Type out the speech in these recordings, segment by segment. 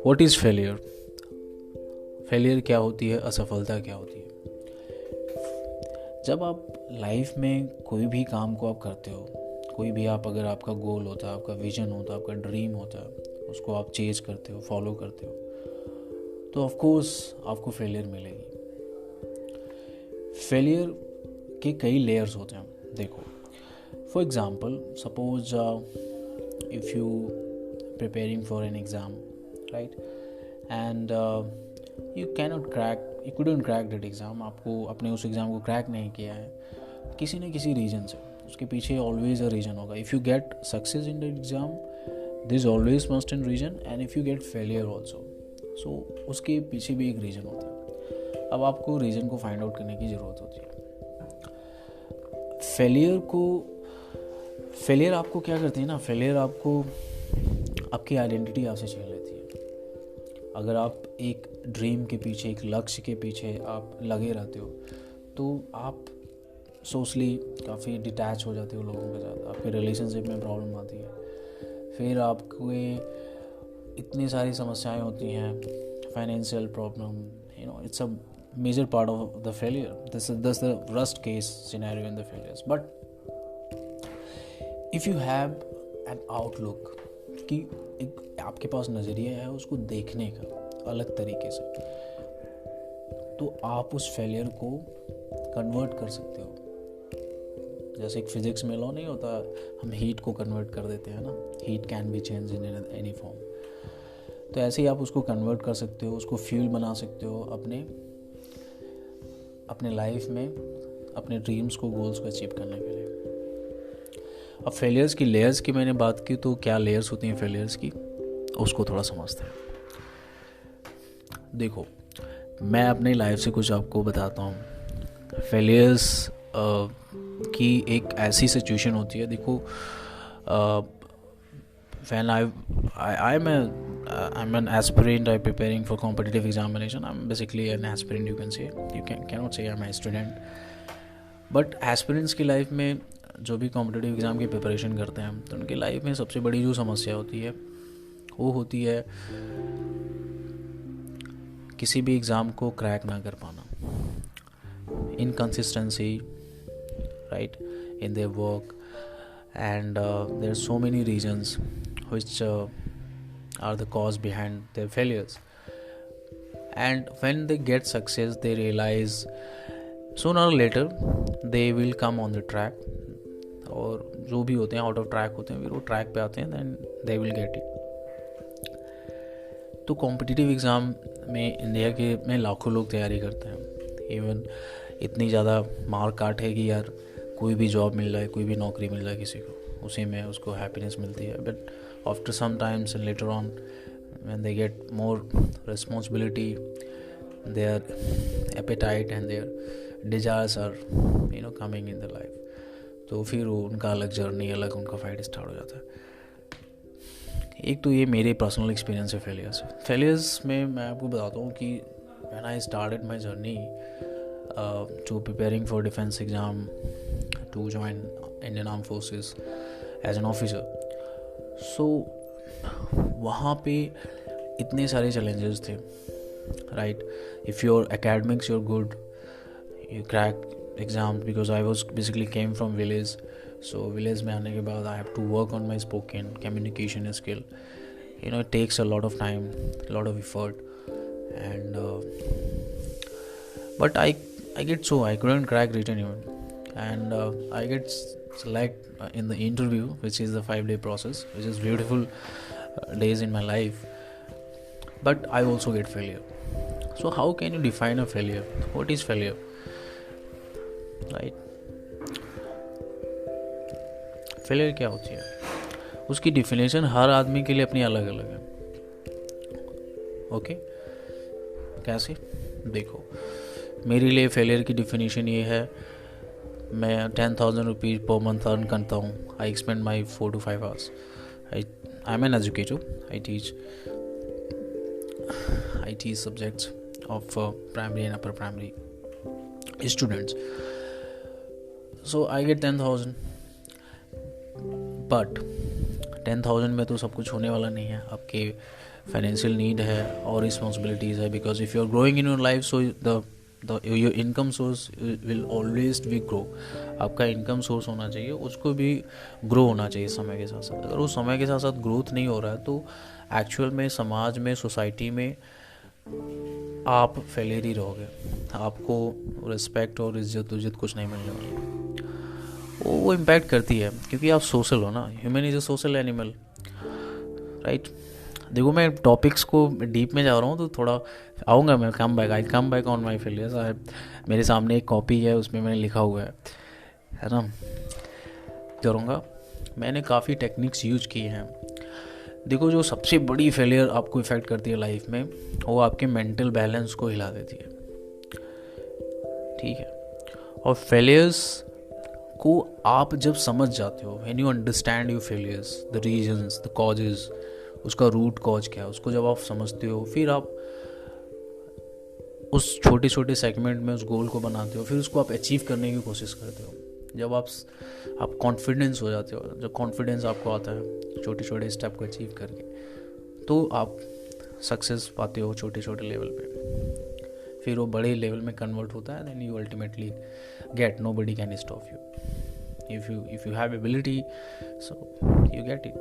What is failure? Failure क्या होती है? असफलता क्या होती है? जब आप लाइफ में कोई भी काम को आप करते हो, कोई भी आप अगर आपका गोल होता है, आपका विजन होता है, आपका ड्रीम होता है, उसको आप चेज करते हो, फॉलो करते हो, तो ऑफ कोर्स आपको फेलियर मिलेगी। फेलियर के कई लेयर्स होते हैं। देखो, for example, suppose if you preparing for an exam, right? And you couldn't crack that exam. आपको अपने उस एग्ज़ाम को क्रैक नहीं किया है किसी न किसी रीज़न से। उसके पीछे ऑलवेज अ रीज़न होगा। If you get success in that exam, this is always must in reason, and if you get failure also, so उसके पीछे भी एक रीज़न होता है। अब आपको रीज़न को फाइंड आउट करने की ज़रूरत होती है। फेलियर आपको क्या करती है ना, फेलियर आपको आपकी आइडेंटिटी आपसे छीन लेती है। अगर आप एक ड्रीम के पीछे, एक लक्ष्य के पीछे आप लगे रहते हो, तो आप सोशली काफ़ी डिटैच हो जाते हो लोगों के साथ, आपके रिलेशनशिप में प्रॉब्लम आती है, फिर आपको इतनी सारी समस्याएं होती हैं, financial problem, it's a major part of the failure. This the worst case scenario in the failures. But if you have an outlook, कि एक आपके पास नज़रिया है उसको देखने का अलग तरीके से, तो आप उस फेलियर को कन्वर्ट कर सकते हो। जैसे एक फिजिक्स में लॉ नहीं होता, हम हीट को कन्वर्ट कर देते हैं ना, heat can be change in any form. तो ऐसे ही आप उसको कन्वर्ट कर सकते हो, उसको फ्यूल बना सकते हो अपने लाइफ में, अपने ड्रीम्स को, गोल्स को अचीव करने के लिए। अब फेलियर्स की लेयर्स की मैंने बात की, तो क्या लेयर्स होती हैं फेलियर्स की, उसको थोड़ा समझते हैं। देखो, मैं अपनी लाइफ से कुछ आपको बताता हूँ। फेलियर्स की एक ऐसी सिचुएशन होती है। देखो, when I'm an aspirant. I'm preparing for competitive examination. I'm basically an aspirant, you can say. You cannot say I'm a student. But aspirants की लाइफ में जो भी कॉम्पिटिटिव एग्ज़ाम की प्रिपरेशन करते हैं, तो उनकी लाइफ में सबसे बड़ी जो समस्या होती है वो होती है किसी भी एग्ज़ाम को क्रैक ना कर पाना, inconsistency, right, in their work, and there are so many reasons which are the cause behind their failures. And when they get success, they realize sooner or later they will come on the track, और जो भी होते हैं out of track होते हैं, फिर वो track पे आते हैं, then they will get it. तो कॉम्पिटिटिव एग्ज़ाम में इंडिया के में लाखों लोग तैयारी करते हैं। इवन इतनी ज़्यादा मार काट है कि यार कोई भी जॉब मिल रहा है, कोई भी नौकरी मिल रहा है किसी को, उसी में उसको हैप्पीनेस मिलती है। But after some times and later on, when they get more responsibility, their appetite and their desires are coming in the life, तो फिर वो उनका अलग जर्नी, अलग उनका फाइट स्टार्ट हो जाता है। एक तो ये मेरे पर्सनल एक्सपीरियंस है फेलियर्स में। मैं आपको बताता हूँ कि when I started my journey to preparing for defence exam to join Indian arm forces as an officer, so वहाँ पे इतने सारे चैलेंजेस थे, right. If your academics you're good, you crack exams, because I was basically came from village, so village में आने के बाद I have to work on my spoken communication skill. It takes a lot of time, a lot of effort, and but I couldn't crack written even, and I get select in the interview, which is the 5-day process, which is beautiful days in my life, but I also get failure. So how can you define a failure? What is failure? Right, failure क्या होती है, उसकी definition हर आदमी के लिए अपनी अलग अलग है। ओके, कैसे? देखो, मेरे लिए फेलियर की डिफिनेशन ये है, मैं 10,000 रुपीज़ पर मंथ अर्न करता हूँ, I spend my 4 to 5 hours, I am an educator, I teach subjects of primary and upper primary students. So I get 10,000, but 10,000 में तो सब कुछ होने वाला नहीं है. आपके फाइनेंशियल नीड है और रिस्पॉन्सिबिलिटीज़ है, because if you are growing in your life so the your income source will always be grow. आपका इनकम सोर्स होना चाहिए, उसको भी ग्रो होना चाहिए समय के साथ साथ। अगर वो समय के साथ साथ ग्रोथ नहीं हो रहा है तो एक्चुअल में समाज में, सोसाइटी में आप फेलियर ही रहोगे। आपको रिस्पेक्ट और इज्जत कुछ नहीं मिलने वाली। वो इम्पैक्ट करती है क्योंकि आप सोशल हो ना, human is a social animal, right. देखो मैं टॉपिक्स को डीप में जा रहा हूँ तो थोड़ा आऊँगा मैं, I come back on my failures. मेरे सामने एक कॉपी है, उसमें मैंने लिखा हुआ है ना, करूँगा। मैंने काफ़ी टेक्निक्स यूज की हैं। देखो जो सबसे बड़ी फेलियर आपको इफ़ेक्ट करती है लाइफ में, वो आपके मेंटल बैलेंस को हिला देती है, ठीक है। और फेलियर्स को आप जब समझ जाते हो, when you understand your failures, the reasons, the causes, उसका रूट कॉज क्या है, उसको जब आप समझते हो, फिर आप उस छोटे छोटे सेगमेंट में उस गोल को बनाते हो, फिर उसको आप अचीव करने की कोशिश करते हो। जब आप कॉन्फिडेंस हो जाते हो, जब कॉन्फिडेंस आपको आता है छोटे छोटे स्टेप को अचीव करके, तो आप सक्सेस पाते हो छोटे छोटे लेवल पे। फिर वो बड़े लेवल में कन्वर्ट होता है, then you ultimately get, nobody can stop you. If you have ability so you get it,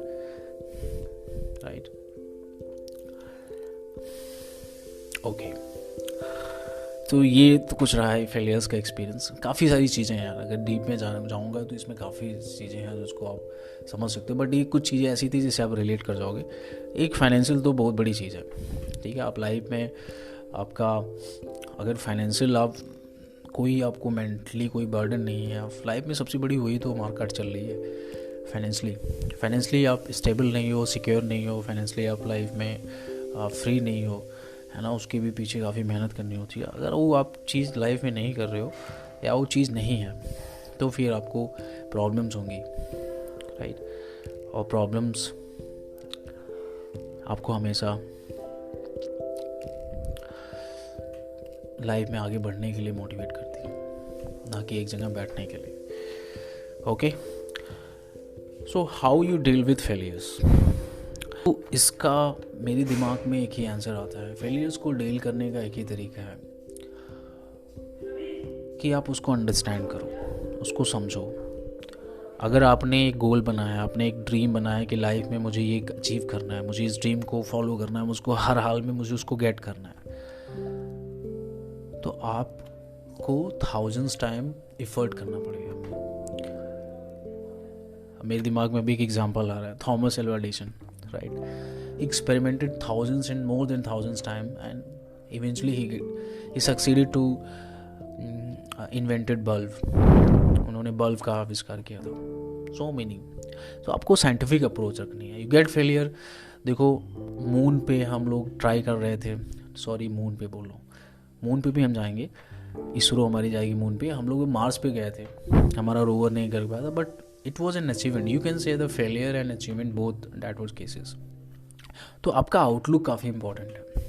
right. Okay, तो ये तो कुछ रहा है फेलियर्स का एक्सपीरियंस। काफ़ी सारी चीज़ें हैं यार, अगर डीप में जाऊँगा तो इसमें काफ़ी चीज़ें हैं जिसको आप समझ सकते हो, बट ये कुछ चीज़ें ऐसी थी जिससे आप रिलेट कर जाओगे। एक फाइनेंशियल तो बहुत बड़ी चीज़ है, ठीक है। आप लाइफ में आपका अगर फाइनेंशियल कोई आपको मेंटली कोई बर्डन नहीं है, आप लाइफ में सबसे बड़ी वही तो मार्केट चल रही है फाइनेंशियली आप स्टेबल नहीं हो, सिक्योर नहीं हो फाइनेंशियली, आप लाइफ में फ्री नहीं हो, है ना। उसके भी पीछे काफ़ी मेहनत करनी होती है। अगर वो आप चीज़ लाइफ में नहीं कर रहे हो या वो चीज़ नहीं है तो फिर आपको प्रॉब्लम्स होंगी, राइट। और प्रॉब्लम्स आपको हमेशा लाइफ में आगे बढ़ने के लिए मोटिवेट करती है, ना कि एक जगह बैठने के लिए। Okay, so how you deal with failures. तो इसका मेरे दिमाग में एक ही आंसर आता है। फेलियर्स को डील करने का एक ही तरीका है कि आप उसको अंडरस्टैंड करो, उसको समझो। अगर आपने एक गोल बनाया, आपने एक ड्रीम बनाया कि लाइफ में मुझे ये अचीव करना है, मुझे इस ड्रीम को फॉलो करना है, मुझको हर हाल में मुझे उसको गेट करना है, तो आपको 1000 टाइम एफर्ट करना पड़ेगा। मेरे दिमाग में भी एक एग्जांपल आ रहा है, Thomas Alva Edison, right, experimented thousands and more than thousands time and eventually he succeeded to invented bulb। उन्होंने बल्ब का आविष्कार किया था। so many, so आपको साइंटिफिक अप्रोच रखनी है। you get failure। देखो मून पे हम लोग ट्राई कर रहे थे, मून पे बोल रहा हूँ, मून पे भी हम जाएंगे, इसरो हमारी जाएगी मून पे। हम लोग मार्स पे गए थे, हमारा रोवर नहीं कर पाया था, but it was an achievement। you can say the failure and achievement both that was cases। तो आपका आउटलुक काफ़ी इंपॉर्टेंट है।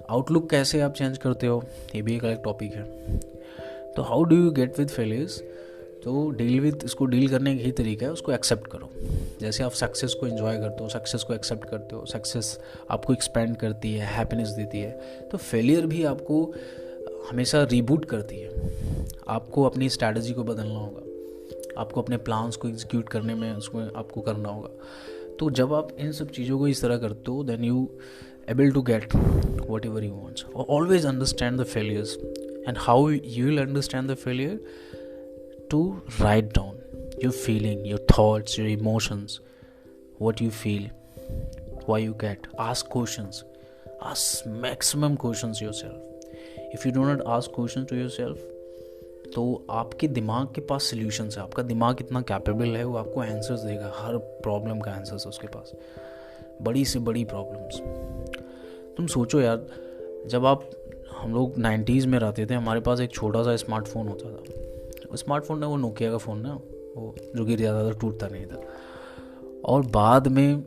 आउटलुक कैसे आप चेंज करते हो, ये भी एक अलग टॉपिक है। तो how do you get with failures, तो इसको डील करने का ही तरीका है, उसको एक्सेप्ट करो। जैसे आप सक्सेस को एंजॉय करते हो, सक्सेस को एक्सेप्ट करते हो, सक्सेस आपको एक्सपेंड करती है, हैप्पीनेस देती है, तो फेलियर भी आपको हमेशा रीबूट करती है। आपको अपनी स्ट्रैटेजी को बदलना होगा, आपको अपने प्लान्स को एग्जीक्यूट करने में उसको आपको करना होगा। तो जब आप इन सब चीज़ों को इस तरह करते हो, then you able to get whatever you want. और always understand the failures and how you will understand the failure, to write down your feeling, your thoughts, your emotions, what you feel, why you get, ask questions, ask maximum questions yourself। if you do not ask questions to yourself, तो आपके दिमाग के पास solutions है। आपका दिमाग इतना capable है, वो आपको आंसर्स देगा, हर प्रॉब्लम का आंसर्स है उसके पास, बड़ी से बड़ी प्रॉब्लम्स। तुम सोचो यार, जब हम लोग 90s में रहते थे, हमारे पास एक छोटा सा स्मार्टफोन होता था। स्मार्टफोन है वो नोकिया का फ़ोन ना, वो जो गिर जाता था, टूटता नहीं था। और बाद में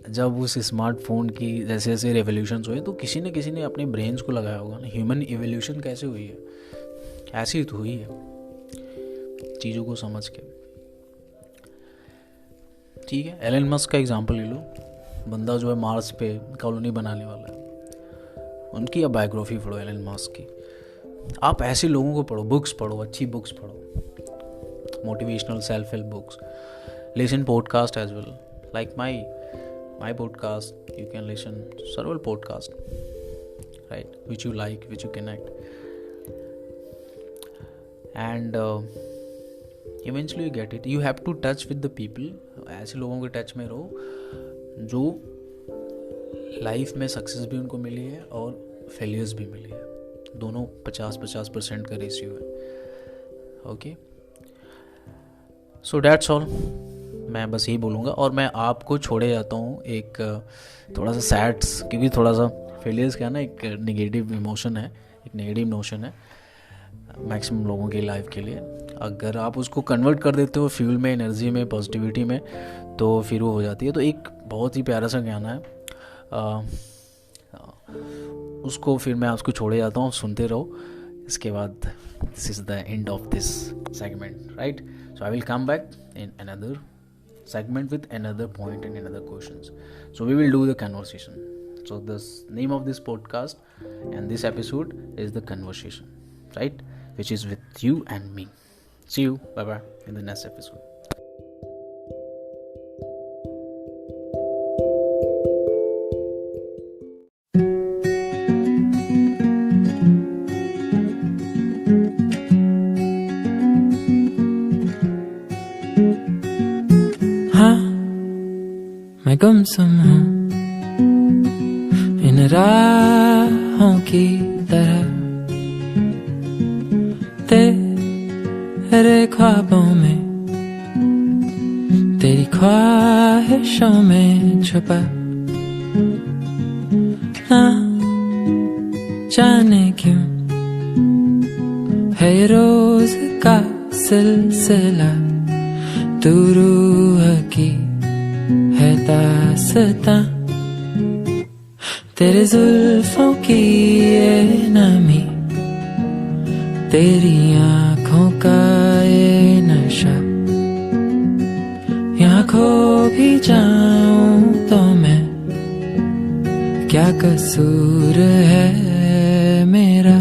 जब उस स्मार्टफोन की जैसे जैसे रेवोल्यूशंस हुए, तो किसी ने अपने ब्रेन्स को लगाया होगा ना। ह्यूमन एवोल्यूशन कैसे हुई है, ऐसी तो हुई है, चीज़ों को समझ के, ठीक है। एलन मस्क का एग्जांपल ले लो, बंदा जो है मार्स पे कॉलोनी बनाने वाला है, उनकी आप बायोग्राफी पढ़ो, एलन मस्क की। आप ऐसे लोगों को पढ़ो, बुक्स पढ़ो, अच्छी बुक्स पढ़ो, motivational self help books. Listen podcast as well, like my podcast. You can listen several podcasts, right, which you like, which you connect, and eventually you get it. You have to touch with the people. ऐसे लोगों के touch में रहो जो life में success भी उनको मिली है और फेलियर्स भी मिली है, दोनों 50-50% का रेशियो है। Okay, so that's all. मैं बस यही बोलूँगा और मैं आपको छोड़े जाता हूँ एक थोड़ा सा सैड्स, क्योंकि थोड़ा सा फेलियर्स क्या ना एक नेगेटिव इमोशन है, एक नेगेटिव नोशन है मैक्सिमम लोगों की लाइफ के लिए। अगर आप उसको कन्वर्ट कर देते हो फ्यूल में, एनर्जी में, पॉजिटिविटी में, तो फिर वो हो जाती है। तो एक बहुत ही प्यारा सा गाना है, उसको फिर मैं आपको छोड़े जाता हूँ, सुनते रहो। इसके बाद this is the end of this segment, right? So I will come back in another segment with another point and another questions. So we will do the conversation. So the name of this podcast and this episode is the conversation, right? Which is with you and me. See you. Bye bye in the next episode. मैं गुमसुम हूँ इन राहों की तरह, तेरे ख्वाबों में, तेरी ख्वाहिशों में छुपा, ना जाने क्यों है ये रोज का सिलसिला, तू रूह की है दास्तां, तेरे जुल्फों की ये नमी, तेरी आँखों का ये नशा, यहाँ खो भी जाऊं तो मैं, क्या कसूर है मेरा।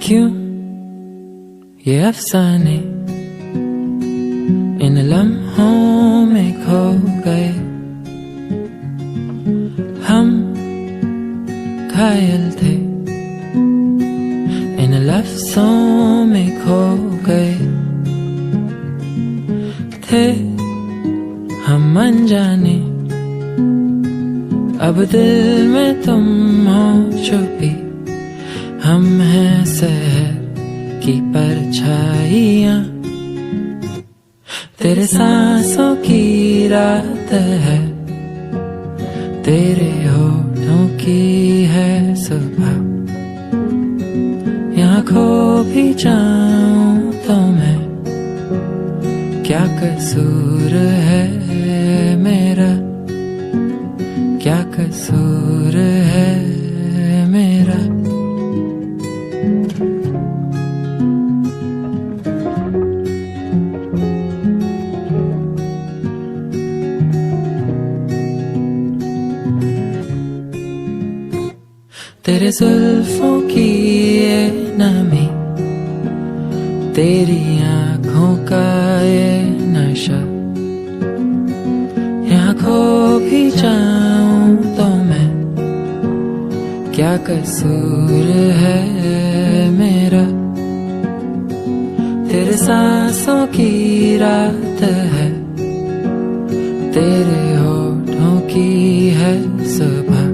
क्यों ये अफसाने इन लम्हों में खो गए, हम घायल थे इन लफ्जों में खो गए, थे हम अनजाने, अब दिल में तुम हो छुपी, हम हैं शहर की परछाइयाँ, तेरे सांसों की रात है, तेरे होठों की है सुबह, यहाँ खो भी जाऊं तो मैं, क्या कसूर है मेरा, क्या कसूर है मेरा। तेरे जुल्फों की ये नमी, तेरी आँखों का ये नशा, यहाँ खो भी जाऊं तो मैं, क्या कसूर है मेरा। तेरे सांसों की रात है, तेरे होठों की है सुबह,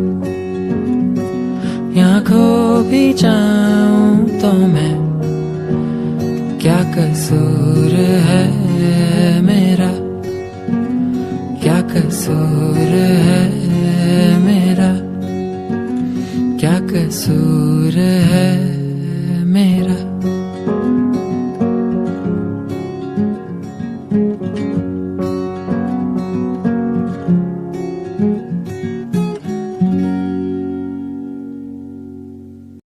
यहाँ खो भी जाऊं तो मैं, क्या कसूर है मेरा, क्या कसूर है मेरा, क्या कसूर है मेरा।